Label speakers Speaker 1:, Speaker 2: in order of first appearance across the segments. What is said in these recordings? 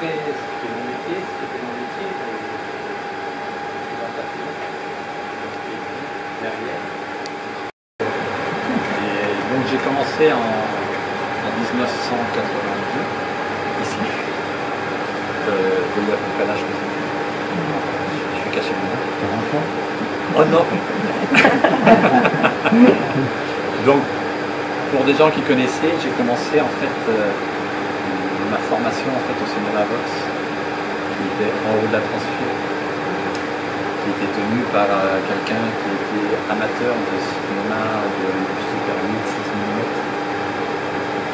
Speaker 1: après ce qui est mon métier, ce qui était mon métier, derrière. Et donc j'ai commencé en 1982, ici. Vous voyez à peu près l'âge que j'ai. Je suis caché le nom. Oh non. Donc, pour des gens qui connaissaient, j'ai commencé en fait ma formation en fait au cinéma Vox, qui était en haut de la transfert, qui était tenu par quelqu'un qui était amateur de cinéma de Super 8, 6 mm.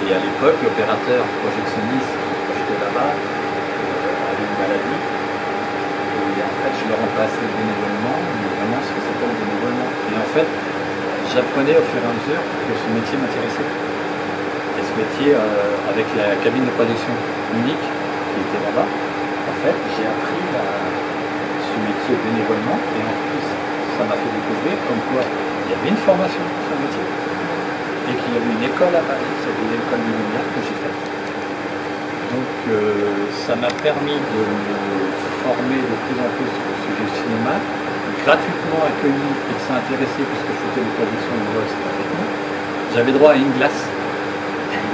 Speaker 1: Et à l'époque, l'opérateur projectionniste qui projetait là-bas avait une maladie. Et en fait, je le remplaçais bénévolement, mais vraiment ce que s'appelle bénévolement. Et en fait, j'apprenais au fur et à mesure que ce métier m'intéressait. Et ce métier, avec la cabine de projection unique qui était là-bas, en fait, j'ai appris ce métier bénévolement. Et en plus, ça m'a fait découvrir comme quoi il y avait une formation sur ce métier. Et qu'il y avait une école à Paris, c'était l'école du lumière que j'ai faite. Donc ça m'a permis de me former de plus en plus sur le sujet du cinéma, gratuitement accueilli et de s'intéresser puisque je faisais des projections de Vox gratuitement. J'avais droit à une glace,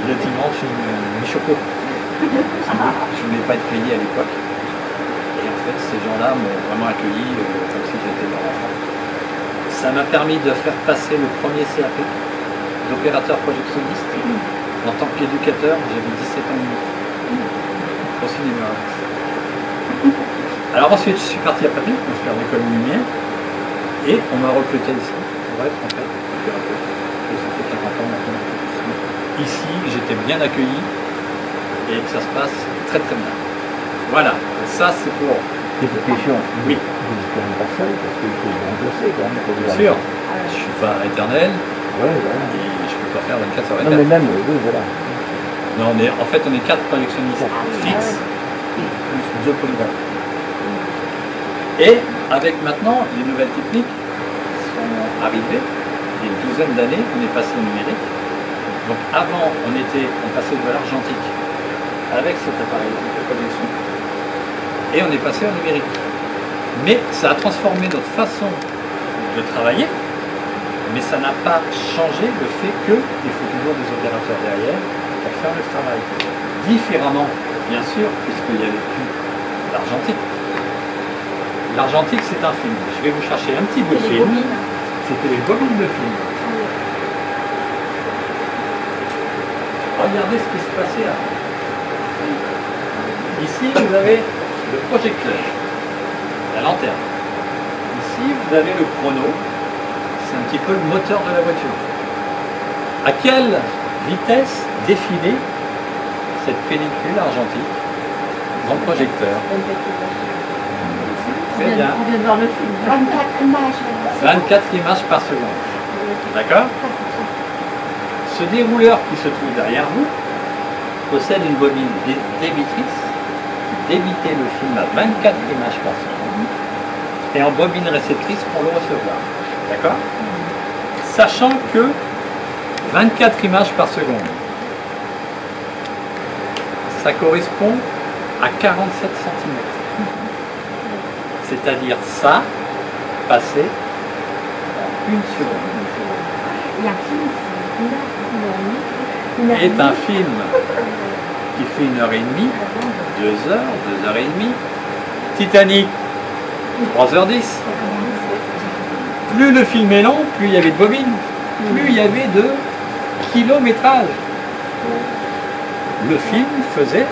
Speaker 1: le dimanche, une choco. Je ne voulais pas être payé à l'époque. Et en fait, ces gens-là m'ont vraiment accueilli comme si j'étais leur enfant. Ça m'a permis de faire passer le premier CAP d'opérateur projectionniste. En tant qu'éducateur, j'avais 17 ans et demi au cinéma. Alors ensuite, je suis parti à Paris pour faire l'école de lumière et on m'a recruté ici pour être en fait opérateur. Et ça fait 40 ans maintenant. Ici, j'étais bien accueilli et que ça se passe très très bien. Voilà, ça c'est pour...
Speaker 2: Petite question.
Speaker 1: Oui.
Speaker 2: Vous êtes quand même pas seul parce qu'il faut vous remplacer quand même.
Speaker 1: Bien sûr, je ne suis pas éternel.
Speaker 2: Ouais, voilà.
Speaker 1: Et je ne peux pas faire 24 sur 24.
Speaker 2: Non mais même, oui, voilà.
Speaker 1: Non, en fait, on est 4 projectionnistes fixes, plus 2 polyvalents. Et avec maintenant les nouvelles techniques qui sont arrivées, il y a une douzaine d'années, on est passé au numérique. Donc avant, on passait de l'argentique avec cet appareil de projection. Et on est passé au numérique. Mais ça a transformé notre façon de travailler, mais ça n'a pas changé le fait qu'il faut toujours des opérateurs derrière pour faire le travail. Différemment, bien sûr, puisqu'il n'y avait plus l'argentique. L'argentique, c'est un film. Je vais vous chercher un petit bout de film. C'était les bobines de film. Regardez ce qui se passait là. Ici, vous avez le projecteur, la lanterne. Ici, vous avez le chrono. C'est un petit peu le moteur de la voiture. À quelle vitesse défiler cette pellicule argentique en projecteur? Très bien.
Speaker 3: On vient de voir le film.
Speaker 4: 24 images.
Speaker 1: 24 images par seconde. D'accord? Ce dérouleur qui se trouve derrière vous possède une bobine débitrice qui débitait le film à 24 images par seconde et en bobine réceptrice pour le recevoir. D'accord? Sachant que 24 images par seconde, ça correspond à 47 cm. C'est-à-dire ça, passé en une seconde.
Speaker 4: Il y a un film,
Speaker 1: Est un film qui fait 1h30, 2h, 2h30. Titanic, 3h10. Plus le film est long, plus il y avait de bobines, plus il y avait de kilométrage. Le film faisait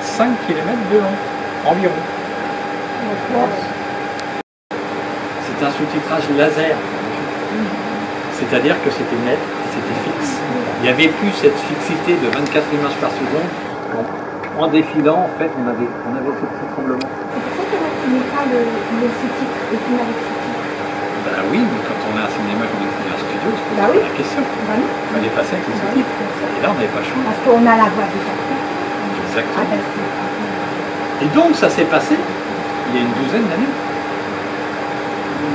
Speaker 1: 5 km de long, environ. C'est un sous-titrage laser. C'est-à-dire que c'était net, c'était fixe. Il n'y avait plus cette fixité de 24 images par seconde. En défilant, en fait, on avait ce petit tremblement.
Speaker 4: C'est pour ça que tu n'as pas le sous-titre, le film avec sous-titre.
Speaker 1: Ben oui, mais quand on a un cinéma, qu'on est un studio, on se pose la question.
Speaker 4: Bah oui.
Speaker 1: Il fallait passer avec les sous-titres. Et là, on n'avait pas le choix.
Speaker 4: Parce qu'on a la voix des acteurs.
Speaker 1: Exactement. Et donc, ça s'est passé il y a une douzaine d'années.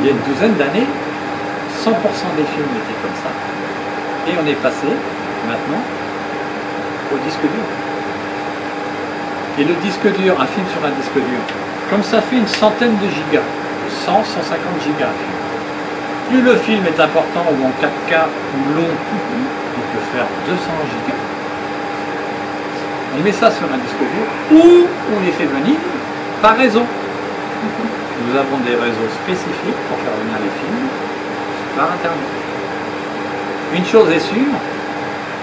Speaker 1: Il y a une douzaine d'années, 100% des films étaient comme ça. Et on est passé, maintenant, au disque dur. Et le disque dur, un film sur un disque dur, comme ça fait une centaine de gigas, 100, 150 gigas. Plus le film est important ou en 4K ou long, il peut faire 200 gigas. On met ça sur un disque dur ou on les fait venir par réseau. Nous avons des réseaux spécifiques pour faire venir les films par Internet. Une chose est sûre,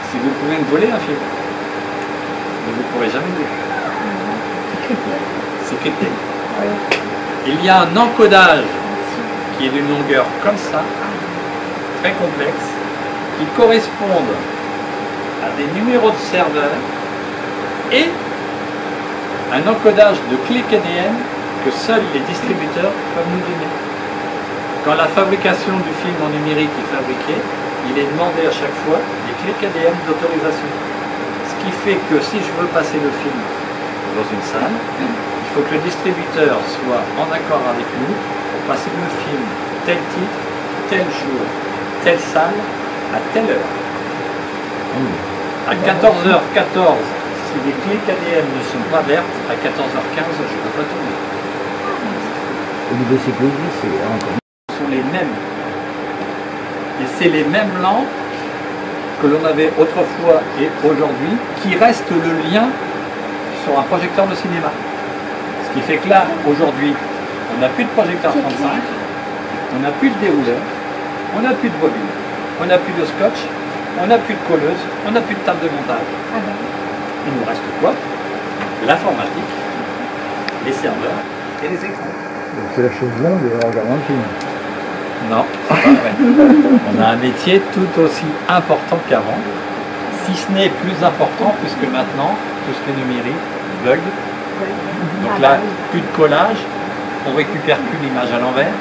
Speaker 1: si vous pouvez me voler un film, mais vous ne pourrez jamais le voir. C'est crypté. Il y a un encodage qui est d'une longueur comme ça, très complexe, qui correspondent à des numéros de serveur et un encodage de clés KDM que seuls les distributeurs peuvent nous donner. Quand la fabrication du film en numérique est fabriquée, il est demandé à chaque fois des clés KDM d'autorisation. Ce qui fait que si je veux passer le film dans une salle, il faut que le distributeur soit en accord avec nous pour passer le film tel titre, tel jour, telle salle, à telle heure. À 14h14, si les clés KDM ne sont pas vertes, à 14h15, je ne peux pas tourner.
Speaker 2: Au niveau sécurité, c'est encore.
Speaker 1: Ce sont les mêmes. Et c'est les mêmes lampes que l'on avait autrefois et aujourd'hui qui restent le lien sur un projecteur de cinéma. Ce qui fait que là, aujourd'hui, on n'a plus de projecteur 35, on n'a plus de dérouleur, on n'a plus de bobine, on n'a plus de scotch, on n'a plus de colleuse, on n'a plus de table de montage. Il nous reste quoi? L'informatique, les serveurs et les écrans.
Speaker 2: C'est la chose longue en regardant le film.
Speaker 1: Non, c'est pas vrai. On a un métier tout aussi important qu'avant, si ce n'est plus important, puisque maintenant, tout ce qui est numérique bug. Donc là, plus de collage, on récupère plus l'image à l'envers,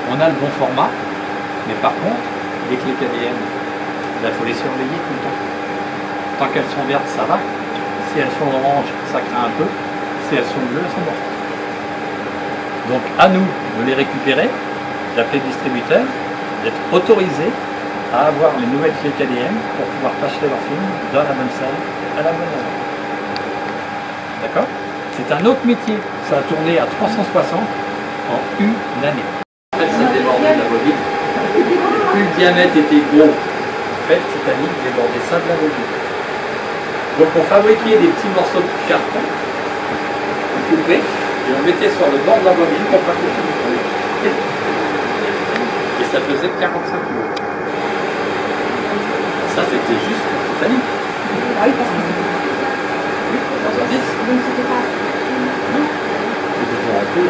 Speaker 1: on a le bon format, mais par contre, les clés KDM, il faut les surveiller tout le temps. Tant qu'elles sont vertes, ça va. Si elles sont oranges, ça craint un peu. Si elles sont bleues, elles sont mortes. Donc à nous de les récupérer, d'appeler le distributeur, d'être autorisé à avoir les nouvelles clés KDM pour pouvoir passer leur film dans la bonne salle, à la bonne heure. D'accord? C'est un autre métier. Ça a tourné à 360 en une année. En fait, ça débordait de la bobine. Plus le diamètre était gros, en fait, Titanic débordait ça de la bobine. Donc on fabriquait des petits morceaux de carton, coupés, et on mettait sur le bord de la bobine pour pas que le film brûle. Et ça faisait 45 kg. Ça c'était juste pour Titanic.
Speaker 4: Ah oui, parce que
Speaker 1: Oui, dans un disque.
Speaker 4: donc c'était pas.
Speaker 2: C'était pour un peu,